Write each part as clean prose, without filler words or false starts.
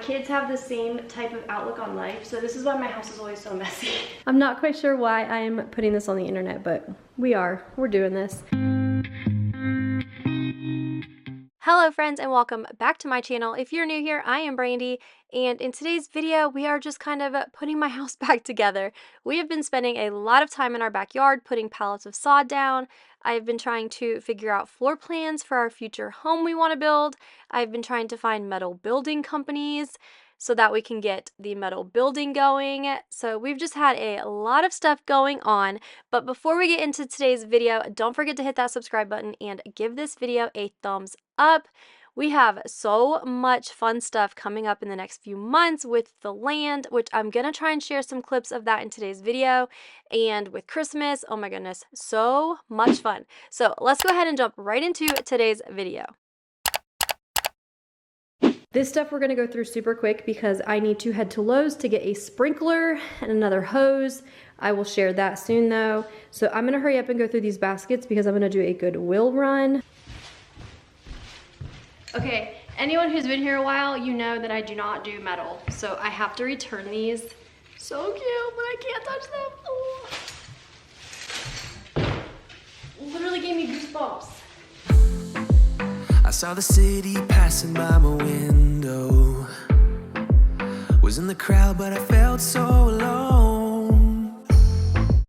kids have the same type of outlook on life, so this is why my house is always so messy. I'm not quite sure why I'm putting this on the internet, but we're doing this. Hello friends, and welcome back to my channel. If you're new here, I am Brandy, and in today's video we are just kind of putting my house back together. We have been spending a lot of time in our backyard putting pallets of sod down. I've been trying to figure out floor plans for our future home we want to build. I've been trying to find metal building companies so that we can get the metal building going. So we've just had a lot of stuff going on. But before we get into today's video, don't forget to hit that subscribe button and give this video a thumbs up. We have so much fun stuff coming up in the next few months with the land, which I'm gonna try and share some clips of that in today's video. And with Christmas, oh my goodness, so much fun. So let's go ahead and jump right into today's video. This stuff we're going to go through super quick because I need to head to Lowe's to get a sprinkler and another hose. I will share that soon though. So I'm going to hurry up and go through these baskets because I'm going to do a Goodwill run. Okay, anyone who's been here a while, you know that I do not do metal. So I have to return these. So cute, but I can't touch them. Oh. Literally gave me goosebumps. I saw the city passing by my window. Was in the crowd, but I felt so alone.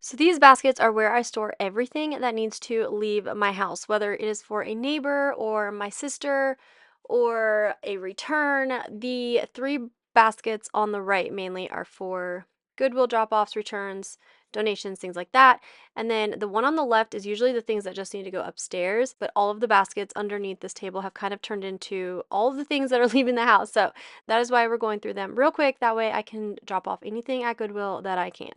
So these baskets are where I store everything that needs to leave my house, whether it is for a neighbor or my sister or a return. The three baskets on the right mainly are for Goodwill drop-offs, returns, donations, things like that. And then the one on the left is usually the things that just need to go upstairs, but all of the baskets underneath this table have kind of turned into all of the things that are leaving the house. So that is why we're going through them real quick. That way I can drop off anything at Goodwill that I can.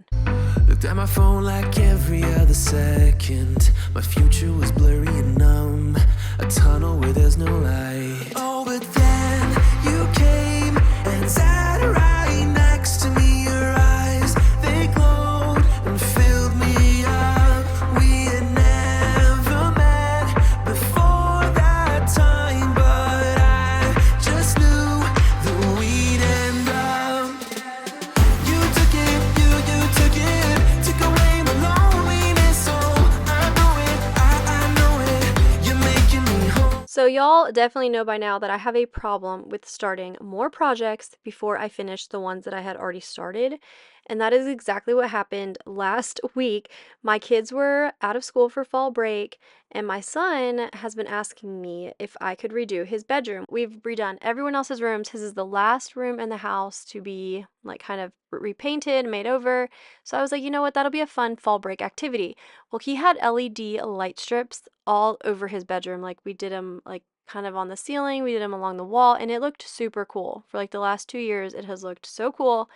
Looked at my phone like every other second. My future was blurry and numb. A tunnel where there's no light. Oh, but then you came and sat right next to me. Your eyes, they glowed and filled me up. We had never met before that time, but I just knew that we'd end up. You took it, you took it, took away my loneliness. So I know it, you're making me whole. So y'all definitely know by now that I have a problem with starting more projects before I finish the ones that I had already started. And that is exactly what happened last week. My kids were out of school for fall break, and my son has been asking me if I could redo his bedroom. We've redone everyone else's rooms. His is the last room in the house to be like kind of repainted, made over. So I was like, you know what, that'll be a fun fall break activity. Well, he had LED light strips all over his bedroom. Like we did them like kind of on the ceiling, we did them along the wall, and it looked super cool. For like the last 2 years, it has looked so cool.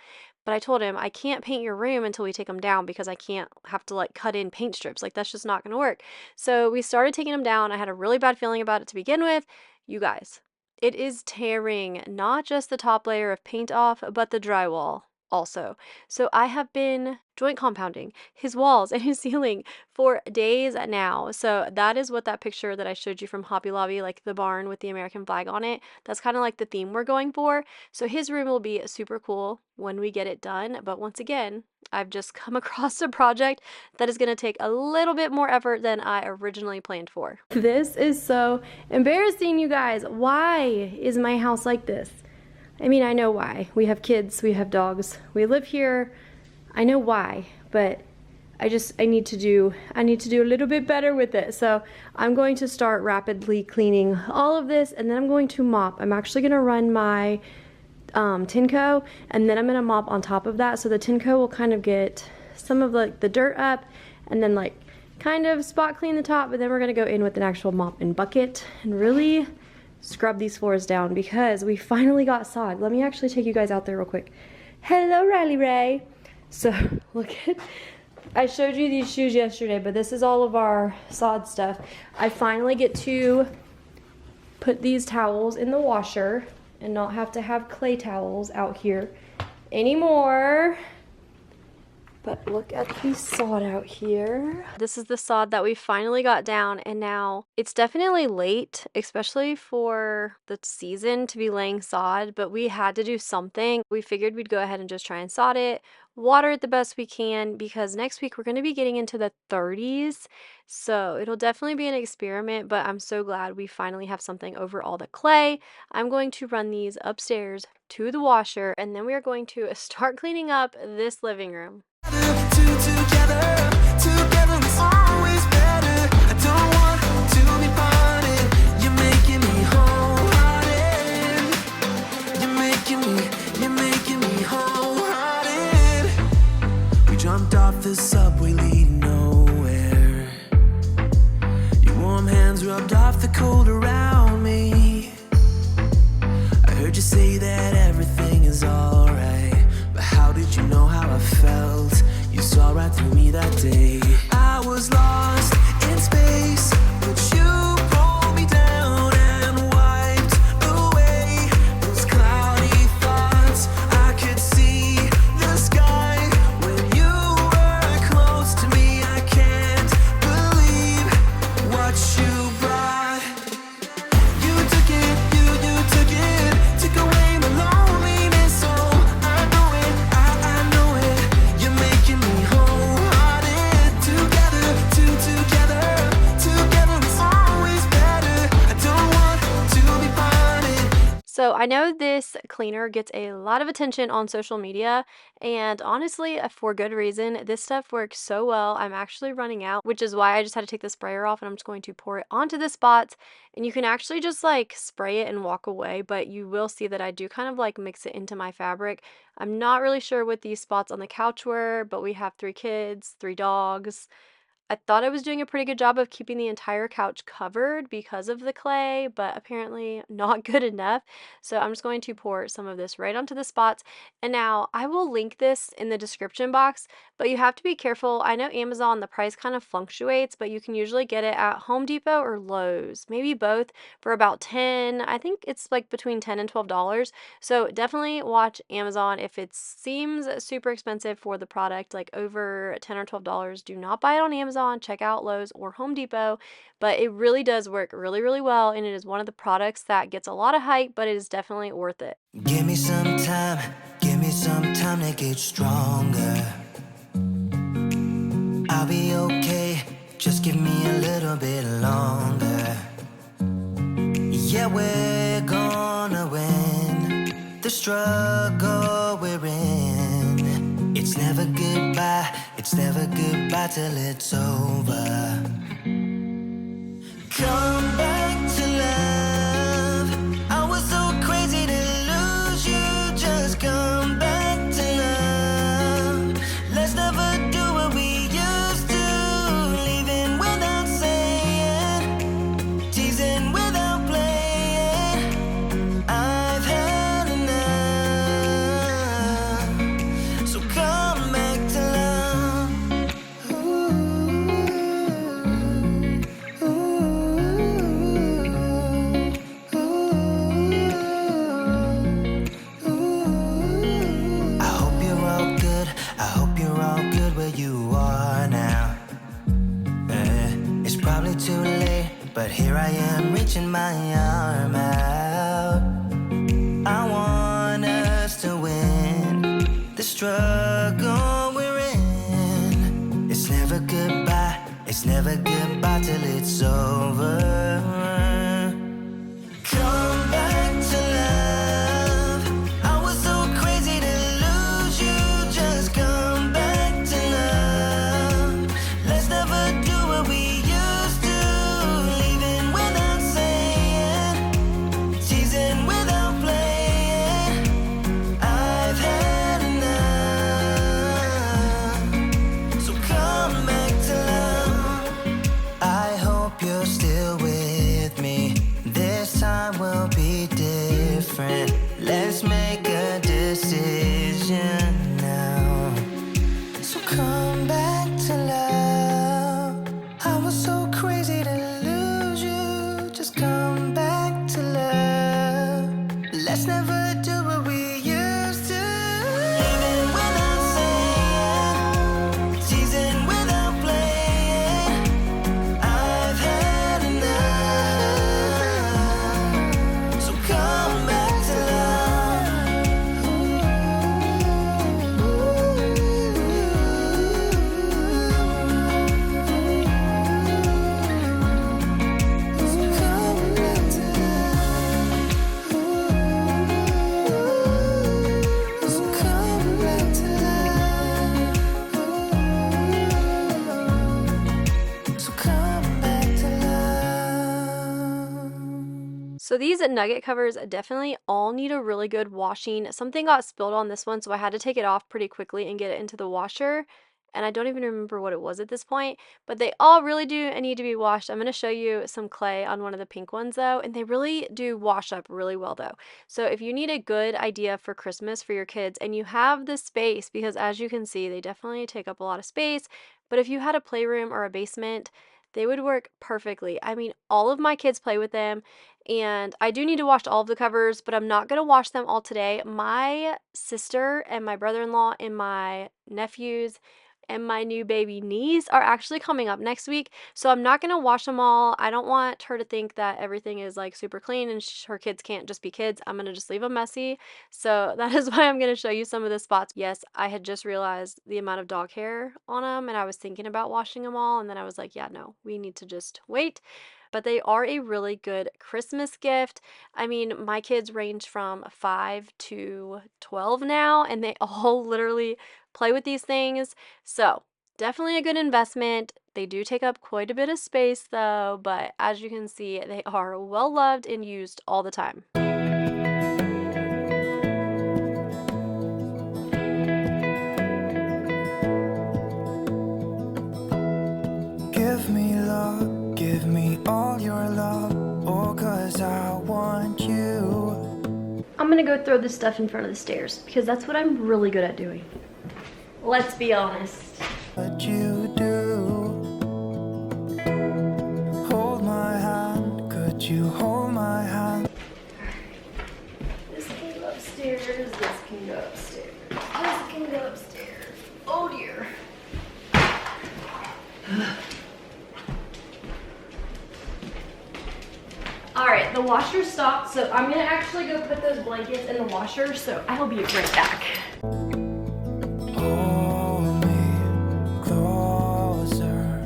But I told him, I can't paint your room until we take them down because I can't have to like cut in paint strips. Like that's just not going to work. So we started taking them down. I had a really bad feeling about it to begin with. You guys, it is tearing not just the top layer of paint off, but the drywall also. So I have been joint compounding his walls and his ceiling for days now. So that is what that picture that I showed you from Hobby Lobby, like the barn with the American flag on it, that's kind of like the theme we're going for. So his room will be super cool when we get it done. But once again, I've just come across a project that is going to take a little bit more effort than I originally planned for. This is so embarrassing, you guys. Why is my house like this? I mean, I know why. We have kids, we have dogs, we live here. I know why, but I need to do a little bit better with it. So I'm going to start rapidly cleaning all of this, and then I'm going to mop. I'm actually going to run my Tinco, and then I'm going to mop on top of that. So the Tinco will kind of get some of like the dirt up, and then like kind of spot clean the top, but then we're going to go in with an actual mop and bucket and really scrub these floors down because we finally got sod. Let me actually take you guys out there real quick. Hello, Riley Ray. So look at, I showed you these shoes yesterday, but this is all of our sod stuff. I finally get to put these towels in the washer and not have to have clay towels out here anymore. But look at the sod out here. This is the sod that we finally got down, and now it's definitely late, especially for the season to be laying sod, but we had to do something. We figured we'd go ahead and just try and sod it, water it the best we can, because next week we're going to be getting into the 30s. So it'll definitely be an experiment, but I'm so glad we finally have something over all the clay. I'm going to run these upstairs to the washer, and then we are going to start cleaning up this living room. Together is always better. I don't want to be parted. You're making me wholehearted. You're making me wholehearted. We jumped off the subway leading nowhere. Your warm hands rubbed off the cold around me. I heard you say that everything is alright, but how did you know how I felt? You saw right through me that day. I was lost in space, but you pulled me down and wiped away those cloudy thoughts. I could see the sky when you were close to me. I can't believe what you brought. You took it, you took away my loneliness. So I know it, I know it. You're making me wholehearted. Together is always better. I don't want to be parted. So I know this cleaner gets a lot of attention on social media, and honestly, for good reason. This stuff works so well. I'm actually running out, which is why I just had to take the sprayer off, and I'm just going to pour it onto the spots. And you can actually just like spray it and walk away, but you will see that I do kind of like mix it into my fabric. I'm not really sure what these spots on the couch were, but we have 3 kids, 3 dogs. I thought I was doing a pretty good job of keeping the entire couch covered because of the clay, but apparently not good enough. So I'm just going to pour some of this right onto the spots. And now I will link this in the description box, but you have to be careful. I know Amazon, the price kind of fluctuates, but you can usually get it at Home Depot or Lowe's, maybe both, for about 10. I think it's like between 10 and $12. So definitely watch Amazon. If it seems super expensive for the product, like over 10 or $12, do not buy it on Amazon. Check out Lowe's or Home Depot, but it really does work really, really well, and it is one of the products that gets a lot of hype, but it is definitely worth it. Give me some time to get stronger. I'll be okay, just give me a little bit longer. Yeah, we're gonna win the struggle we're in. It's never goodbye till it's over. Come back to love. I was so crazy to lose you. Just come back to love. Let's never do what we used to. Leaving without saying, teasing without playing. I've had enough. So come back to love. Too late, but here I am reaching my arm out. I want us to win the struggle we're in. It's never goodbye till it's over. Come back to love. I was so crazy to lose you. Just come back to love. Let's never do what we still with So these nugget covers definitely all need a really good washing. Something got spilled on this one, so I had to take it off pretty quickly and get it into the washer. And I don't even remember what it was at this point, but they all really do need to be washed. I'm going to show you some clay on one of the pink ones though, and they really do wash up really well though. So if you need a good idea for Christmas for your kids and you have the space, because as you can see, they definitely take up a lot of space, but if you had a playroom or a basement, they would work perfectly. I mean, all of my kids play with them, and I do need to wash all of the covers, but I'm not going to wash them all today. My sister and my brother-in-law and my nephews and my new baby niece are actually coming up next week, so I'm not going to wash them all. I don't want her to think that everything is like super clean and her kids can't just be kids. I'm going to just leave them messy. So that is why I'm going to show you some of the spots. Yes, I had just realized the amount of dog hair on them, and I was thinking about washing them all, and then I was like, yeah, no, we need to just wait. But they are a really good Christmas gift. I mean, my kids range from 5 to 12 now, and they all literally play with these things. So definitely a good investment. They do take up quite a bit of space though, but as you can see, they are well loved and used all the time. Give me love, give me all your love, oh, 'cause I want you. I'm gonna go throw this stuff in front of the stairs because that's what I'm really good at doing. Let's be honest. What you do. Hold my hand, could you hold my hand? This can go upstairs, this can go upstairs, this can go upstairs. Oh dear. Alright, the washer stopped, so I'm gonna actually go put those blankets in the washer, so I'll be right back. Hold me closer,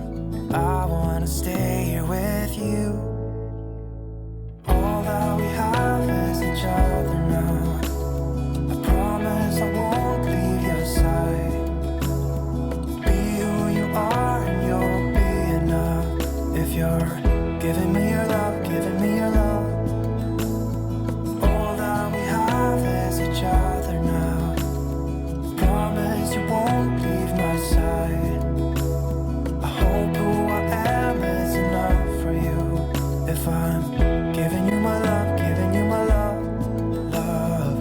I wanna stay here with you. All that we have is each other now. I promise I won't leave your side. Be who you are and you'll be enough. If you're giving me your love, giving me your love. All that we have is each other now. Promise you won't leave my side. I hope who I am is enough for you. If I'm giving you my love, giving you my love, love.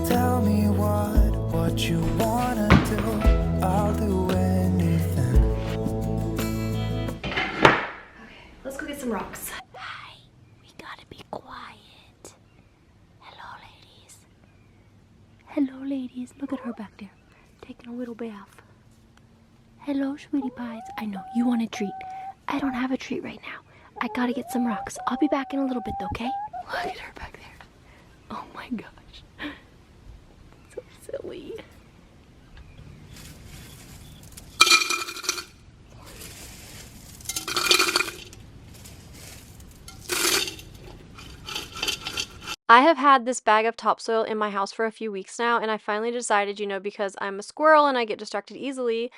Tell me what you wanna do. I'll do anything. Let's go get some rocks. Hi, we gotta be quiet. Hello, ladies. Hello, ladies. Look at her back there, taking a little bath. Hello, sweetie pies. I know, you want a treat. I don't have a treat right now. I gotta get some rocks. I'll be back in a little bit, okay? Look at her back there. Oh my gosh. So silly. I have had this bag of topsoil in my house for a few weeks now, and I finally decided, because I'm a squirrel and I get distracted easily,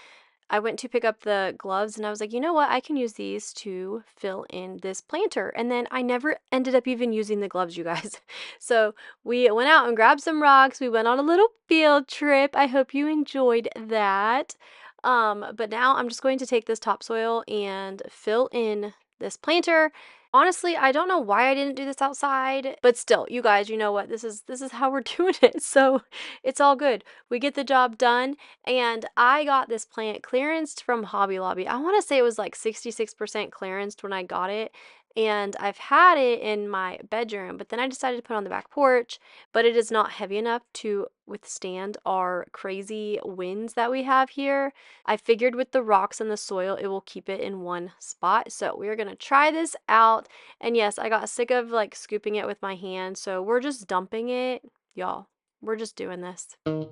I went to pick up the gloves and I was like, you know what? I can use these to fill in this planter. And then I never ended up even using the gloves, you guys. So we went out and grabbed some rocks. We went on a little field trip. I hope you enjoyed that. But now I'm just going to take this topsoil and fill in this planter. Honestly, I don't know why I didn't do this outside, but still, you guys, you know what? This is how we're doing it. So it's all good. We get the job done, and I got this plant clearanced from Hobby Lobby. I want to say it was like 66% clearanced when I got it, and I've had it in my bedroom, but then I decided to put it on the back porch, but it is not heavy enough to withstand our crazy winds that we have here. I figured with the rocks and the soil, it will keep it in one spot. So we're going to try this out. And yes, I got sick of like scooping it with my hand. So we're just dumping it. Y'all, we're just doing this. You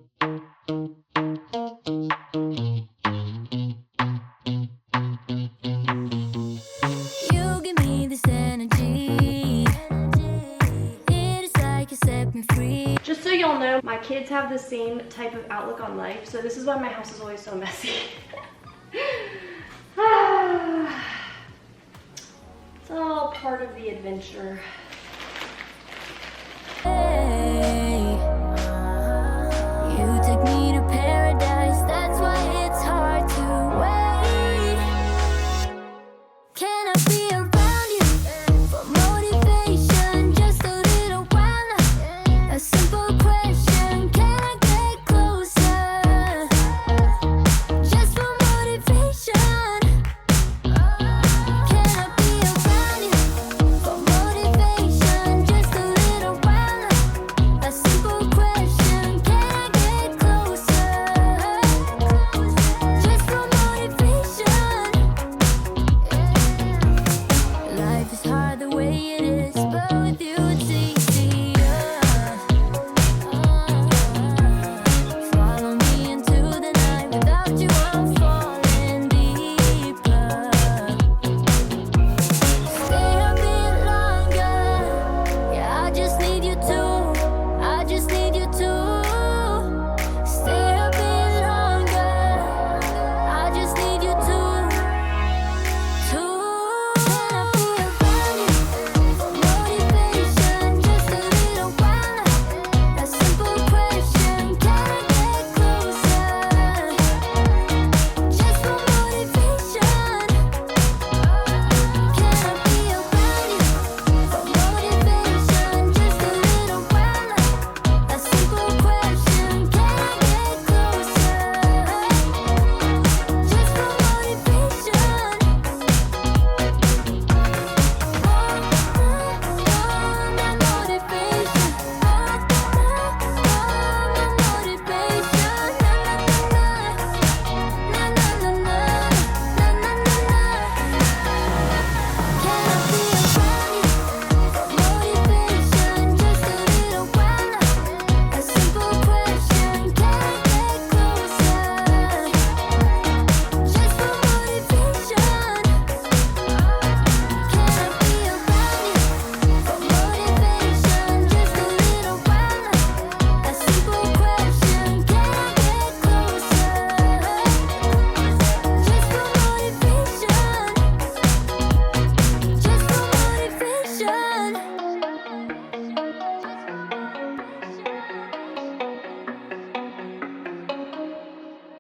give me this energy. It is like you set me free. Just so y'all know, know my kids have the same type of outlook on life, so this is why my house is always so messy. It's all part of the adventure. Hey, you take me to paradise, that's why it's hard to wait. Can I be around you for motivation? Just a little while. A simple question, can I get closer? Just for motivation. Can I be around you for motivation? Just a little while. A simple question, can I get closer? Just for motivation. Life is hard the way it is, but with you it's easier. Follow me into the night, without you I'm falling deeper. Stay a bit longer, yeah, I just need you to, I just need you to. Stay a bit longer, I just need you to. Can I be around you for motivation? Just a little while. A simple question, can I get closer? Just for motivation. Can I be around you for motivation? Just a little while. A simple question, can I get closer? Just for motivation.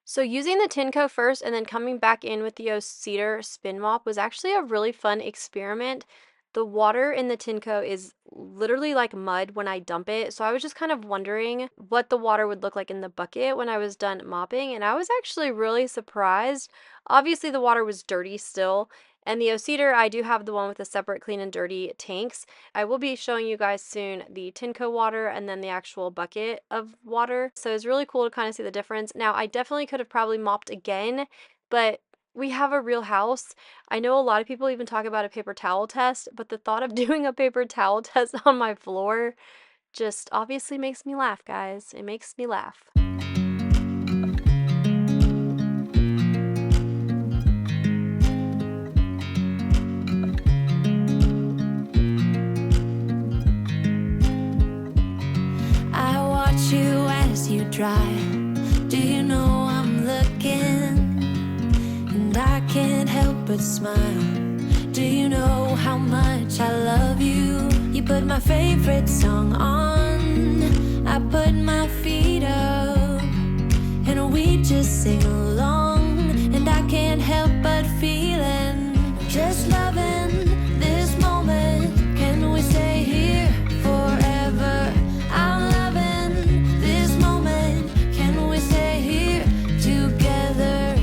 So using the Tinco first and then coming back in with the cedar spin mop was actually a really fun experiment. The water in the Tinco is literally like mud when I dump it, so I was just kind of wondering what the water would look like in the bucket when I was done mopping, and I was actually really surprised. Obviously the water was dirty still, and the cedar, I do have the one with the separate clean and dirty tanks. I will be showing you guys soon the Tinco water and then the actual bucket of water. So it's really cool to kind of see the difference. Now, I definitely could have probably mopped again, but we have a real house. I know a lot of people even talk about a paper towel test, but the thought of doing a paper towel test on my floor just obviously makes me laugh, guys. It makes me laugh. You as you drive, do you know I'm looking? And I can't help but smile. Do you know how much I love you? You put my favorite song on, I put my feet up, and we just sing along. And I can't help but feeling, just loving this moment. Can we stay here forever? I'm loving this moment. Can we stay here together?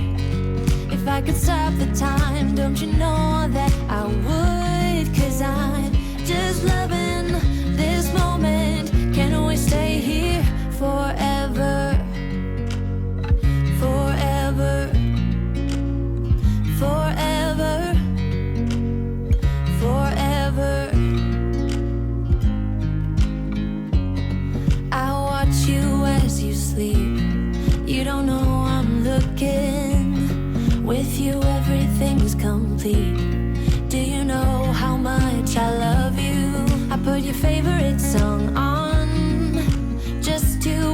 If I could stop the time, don't you know that I would? 'Cause I'm just loving this moment. Can we stay here forever? Forever. Forever. Forever. I watch you as you sleep. You don't know I'm looking. With you everything's complete. Do you know how much I love you? I put your favorite song on, just to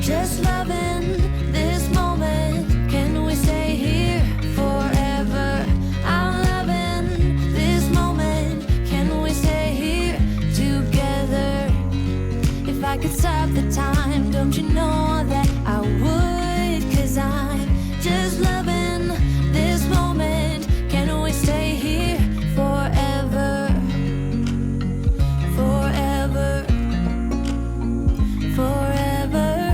just loving this moment. Can we stay here forever? I'm loving this moment. Can we stay here together? If I could stop the time, don't you know that I would? 'Cause I'm just loving this moment. Can we stay here forever? Forever. Forever.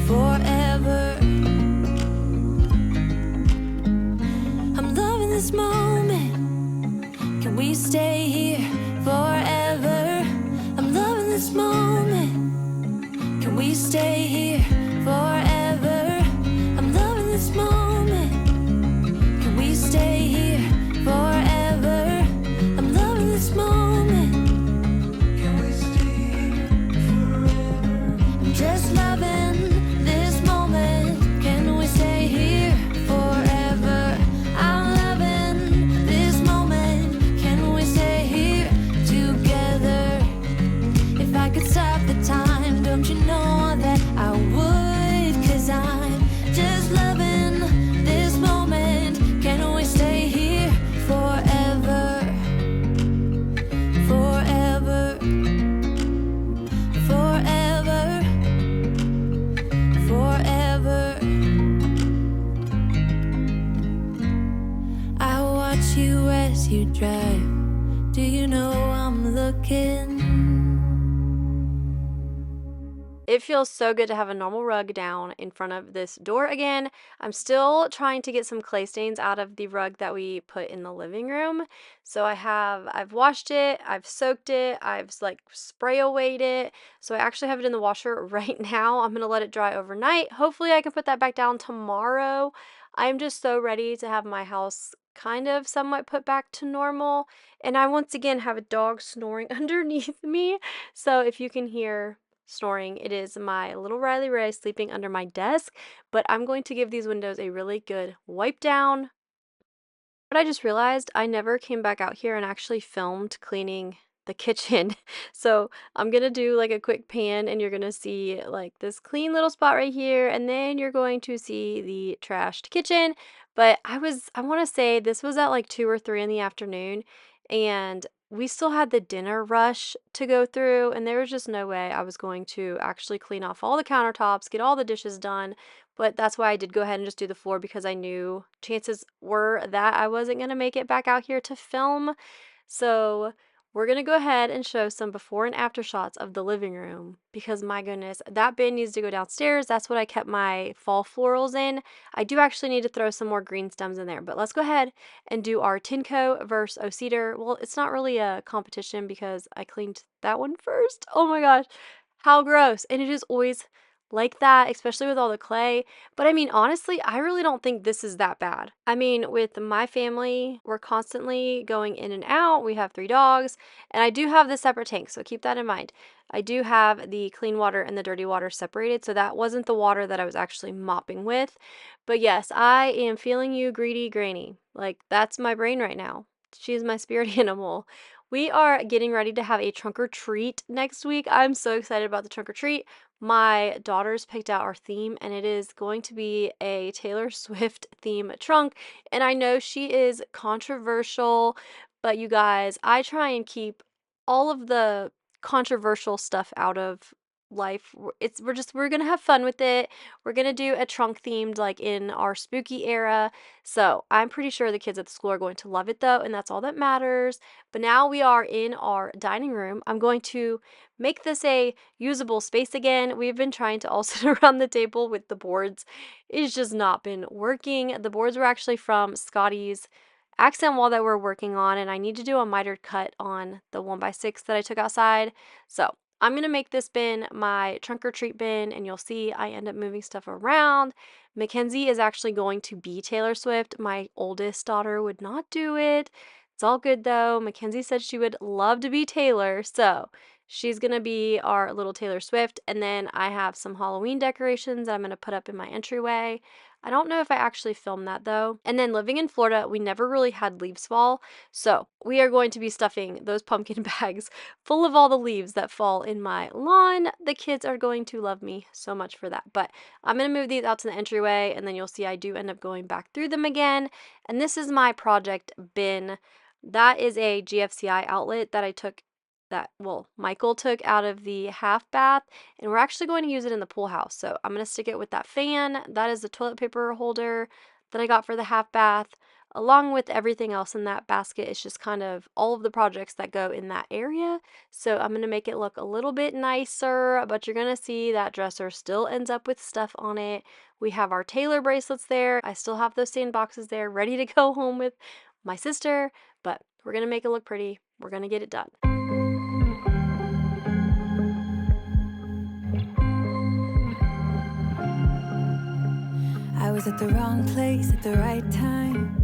Forever. I'm loving this moment. Can we stay here forever? I'm loving this moment. Can we stay here forever? I'm loving this moment. Can we stay here forever? I'm loving this moment. Can we stay here forever? I'm just loving this moment. Can we stay here forever? I'm loving this moment. Can we stay here together? If I could stop the time, don't you know that I would? 'Cause I'm just loving this moment. Can we stay here forever? Forever. Forever. Forever. I watch you as you drive. Do you know I'm looking? It feels so good to have a normal rug down in front of this door again. I'm still trying to get some clay stains out of the rug that we put in the living room. So I've washed it, I've soaked it, I've like spray awayed it. So I actually have it in the washer right now. I'm gonna let it dry overnight. Hopefully I can put that back down tomorrow. I'm just so ready to have my house kind of somewhat put back to normal. And I once again have a dog snoring underneath me. So if you can hear snoring, it is my little Riley Ray sleeping under my desk, but I'm going to give these windows a really good wipe down. But I just realized I never came back out here and actually filmed cleaning the kitchen. So I'm gonna do like a quick pan and you're gonna see like this clean little spot right here, and then you're going to see the trashed kitchen. But I want to say this was at like 2 or 3 in the afternoon, and we still had the dinner rush to go through, and there was just no way I was going to actually clean off all the countertops, get all the dishes done. But that's why I did go ahead and just do the floor, because I knew chances were that I wasn't going to make it back out here to film. So we're going to go ahead and show some before and after shots of the living room, because my goodness, that bin needs to go downstairs. That's what I kept my fall florals in. I do actually need to throw some more green stems in there, but let's go ahead and do our Tinko versus O Cedar. Well, it's not really a competition because I cleaned that one first. Oh my gosh, how gross. And it is always like that, especially with all the clay. But I mean, honestly, I really don't think this is that bad. I mean, with my family, we're constantly going in and out. We have 3 dogs, and I do have the separate tank, so keep that in mind. I do have the clean water and the dirty water separated, so that wasn't the water that I was actually mopping with. But yes, I am feeling you, greedy granny. Like, that's my brain right now. She is my spirit animal. We are getting ready to have a trunk or treat next week. I'm so excited about the trunk or treat. My daughters picked out our theme, and it is going to be a Taylor Swift theme trunk. And I know she is controversial, but you guys, I try and keep all of the controversial stuff out of life. We're gonna have fun with it. We're gonna do a trunk themed like in our spooky era. So I'm pretty sure the kids at the school are going to love it though, and that's all that matters. But now we are in our dining room. I'm going to make this a usable space again. We've been trying to all sit around the table with the boards. It's just not been working. The boards were actually from Scotty's accent wall that we're working on, and I need to do a mitered cut on the 1x6 that I took outside. So I'm going to make this bin my trunk or treat bin, and you'll see I end up moving stuff around. Mackenzie is actually going to be Taylor Swift. My oldest daughter would not do it. It's all good though. Mackenzie said she would love to be Taylor, so She's gonna be our little Taylor Swift, and then I have some Halloween decorations that I'm gonna put up in my entryway. I don't know if I actually filmed that though. And then living in Florida, we never really had leaves fall, so we are going to be stuffing those pumpkin bags full of all the leaves that fall in my lawn. The kids are going to love me so much for that. But I'm going to move these out to the entryway, and then you'll see I do end up going back through them again. And this is my project bin. That is a GFCI outlet that I took Michael took out of the half bath, and we're actually going to use it in the pool house. So I'm going to stick it with that fan. That is the toilet paper holder that I got for the half bath. Along with everything else in that basket, it's just kind of all of the projects that go in that area. So I'm going to make it look a little bit nicer, but you're going to see that dresser still ends up with stuff on it. We have our Taylor bracelets there. I still have those sand boxes there ready to go home with my sister, but we're going to make it look pretty. We're going to get it done. I was at the wrong place at the right time,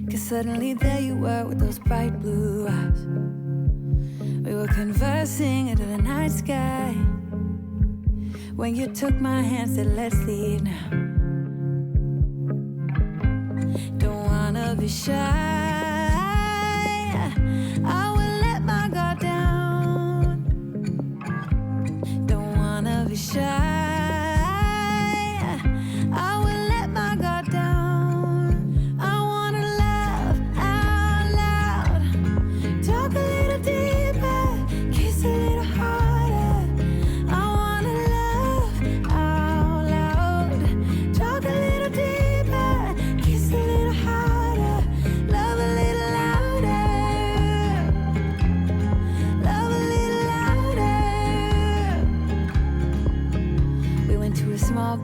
'cause suddenly there you were with those bright blue eyes. We were conversing under the night sky, when you took my hand, said let's leave now. Don't wanna be shy, I will let my guard down. Don't wanna be shy,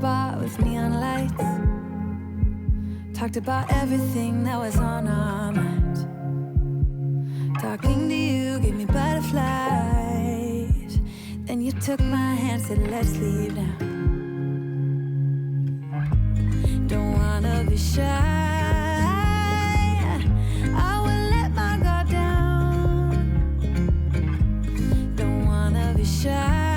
bar with neon lights, talked about everything that was on our minds. Talking to you gave me butterflies. Then you took my hand, said let's leave now. Don't wanna be shy, I will let my guard down. Don't wanna be shy,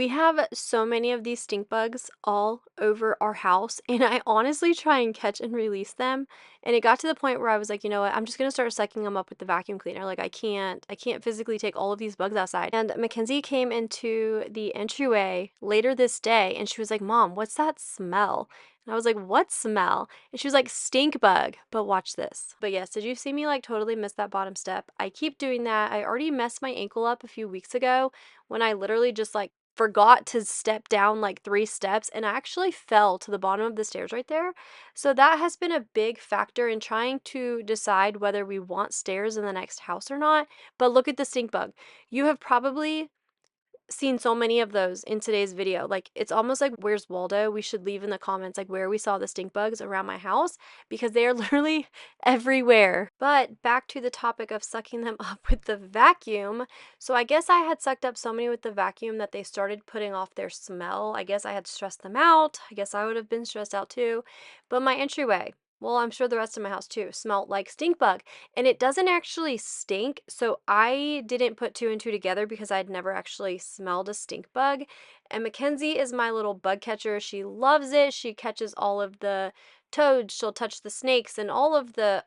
We have so many of these stink bugs all over our house, and I honestly try and catch and release them. And it got to the point where I was like, you know what, I'm just gonna start sucking them up with the vacuum cleaner. Like I can't physically take all of these bugs outside. And Mackenzie came into the entryway later this day, and she was like, Mom, what's that smell? And I was like, what smell? And she was like, stink bug. But watch this. But yes, did you see me like totally miss that bottom step? I keep doing that. I already messed my ankle up a few weeks ago when I literally just like forgot to step down like 3 steps, and I actually fell to the bottom of the stairs right there. So that has been a big factor in trying to decide whether we want stairs in the next house or not. But look at the stink bug. You have probably seen so many of those in today's video. Like, it's almost like where's Waldo? We should leave in the comments like where we saw the stink bugs around my house, because they are literally everywhere. But back to the topic of sucking them up with the vacuum. So I guess I had sucked up so many with the vacuum that they started putting off their smell. I guess I had stressed them out. I guess I would have been stressed out too. But my entryway, well, I'm sure the rest of my house too, smelled like stink bug. And it doesn't actually stink, so I didn't put two and two together because I'd never actually smelled a stink bug. And Mackenzie is my little bug catcher. She loves it. She catches all of the toads, she'll touch the snakes and all of the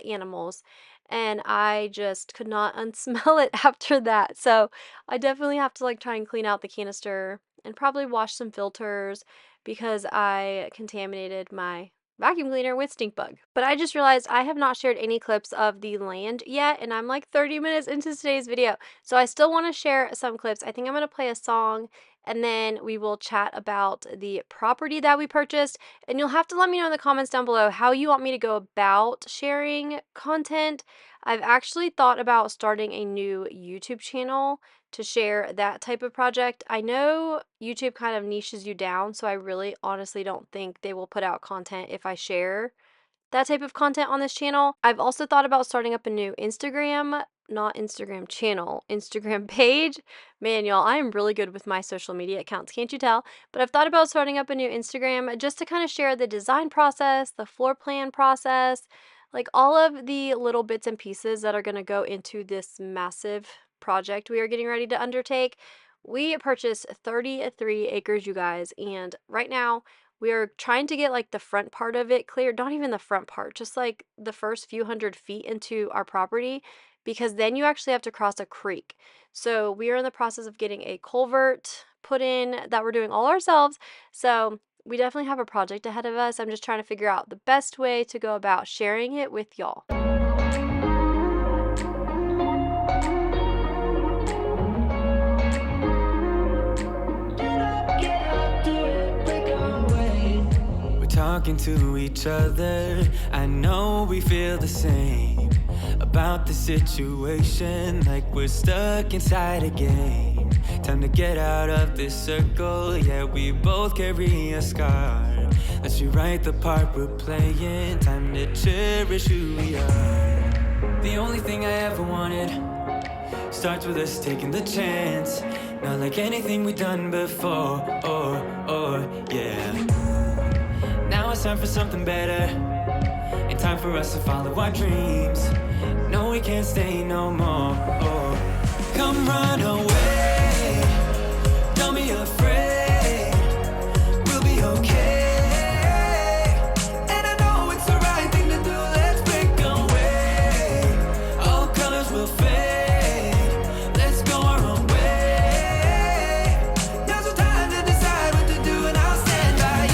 animals. And I just could not unsmell it after that. So I definitely have to like try and clean out the canister and probably wash some filters because I contaminated my vacuum cleaner with stink bug. But I just realized I have not shared any clips of the land yet, and I'm like 30 minutes into today's video. So I still want to share some clips. I think I'm going to play a song and then we will chat about the property that we purchased. And you'll have to let me know in the comments down below how you want me to go about sharing content. I've actually thought about starting a new YouTube channel to share that type of project. I know YouTube kind of niches you down, so I really honestly don't think they will put out content if I share that type of content on this channel. I've also thought about starting up a new not Instagram channel, Instagram page. Man, y'all, I am really good with my social media accounts, can't you tell? But I've thought about starting up a new Instagram just to kind of share the design process, the floor plan process, like all of the little bits and pieces that are going to go into this massive project we are getting ready to undertake. We purchased 33 acres, you guys, and right now we are trying to get like the front part of it cleared, not even the front part, just like the first few hundred feet into our property, because then you actually have to cross a creek. So we are in the process of getting a culvert put in that we're doing all ourselves. So we definitely have a project ahead of us. I'm just trying to figure out the best way to go about sharing it with y'all. Talking to each other, I know we feel the same about the situation, like we're stuck inside a game. Time to get out of this circle, yeah, we both carry a scar. Let's rewrite the part we're playing, time to cherish who we are. The only thing I ever wanted starts with us taking the chance, not like anything we've done before, yeah. Now it's time for something better, and time for us to follow our dreams. No, we can't stay no more. Come run away, don't be afraid, we'll be okay. And I know it's the right thing to do, let's break away. All colors will fade, let's go our own way. Now's the time to decide what to do, and I'll stand by you.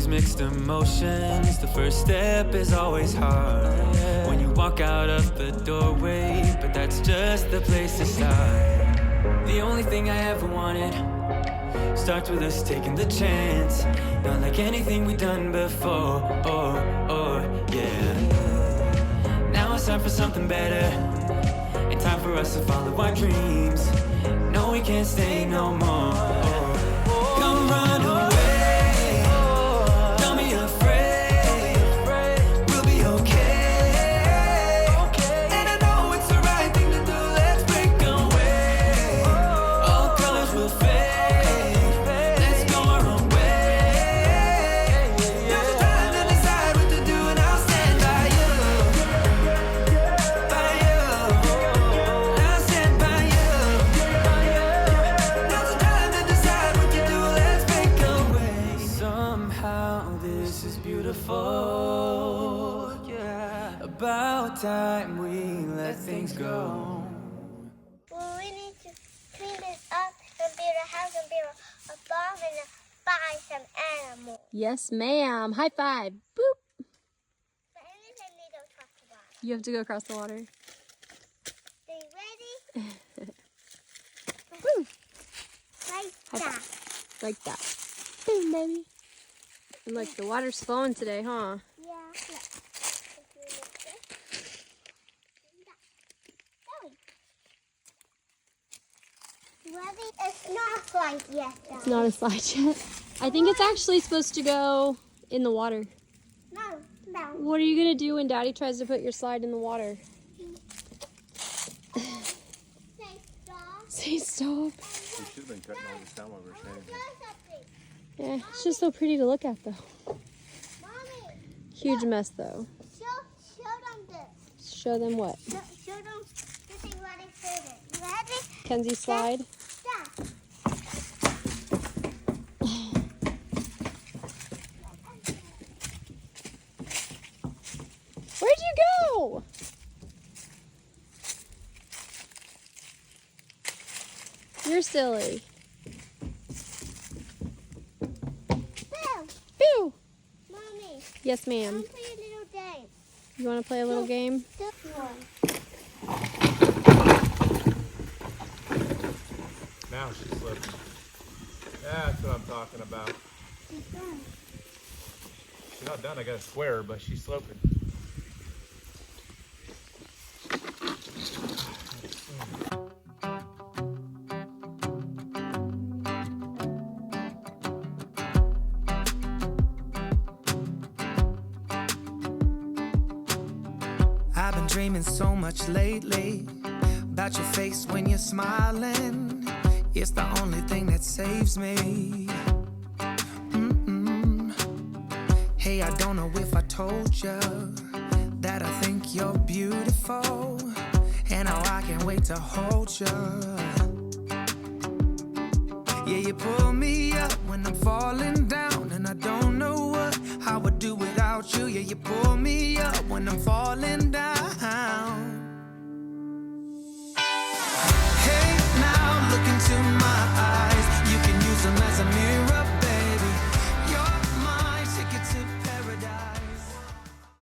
Mixed emotions, the first step is always hard when you walk out of the doorway, but that's just the place to start. The only thing I ever wanted starts with us taking the chance, not like anything we've done before, yeah. Now it's time for something better, and time for us to follow our dreams. No, we can't stay no more. Come run away. About time we let things go. Well, we need to clean this up and build a house and build a farm and buy some animals. Yes, ma'am. High five. Boop. But anything we don't talk about. You have to go across the water. Are you ready? Woo. Like that. Like that. Boom, baby. And like the water's flowing today, huh? Yeah. Look. Ready? It's not slide yet. It's not a slide yet. I think it's actually supposed to go in the water. No, no. What are you gonna do when Daddy tries to put your slide in the water? Say stop. Say stop. We should have been cutting all this down while we were standing here. Yeah, it's just so pretty to look at though. Mommy, Huge mess though. show them this. Show them what? Show them this is what I said it. Ready? Kenzie slide. Stop. Where'd you go? You're silly. Bill. Boo! Mommy, Yes, I ma'am. want to play a little game. You want to play a little game? This one. Now she's slipping. That's what I'm talking about. She's done. She's not done. I got to square her, but she's sloping. I've been dreaming so much lately about your face when you're smiling. It's the only thing that saves me. Hey, I don't know if I told you that I think you're beautiful, and how I can't wait to hold you. Yeah, you pull me up when I'm falling down, and I don't know what I would do without you. Yeah, you pull me up when I'm falling down. Hey, now look into my eyes.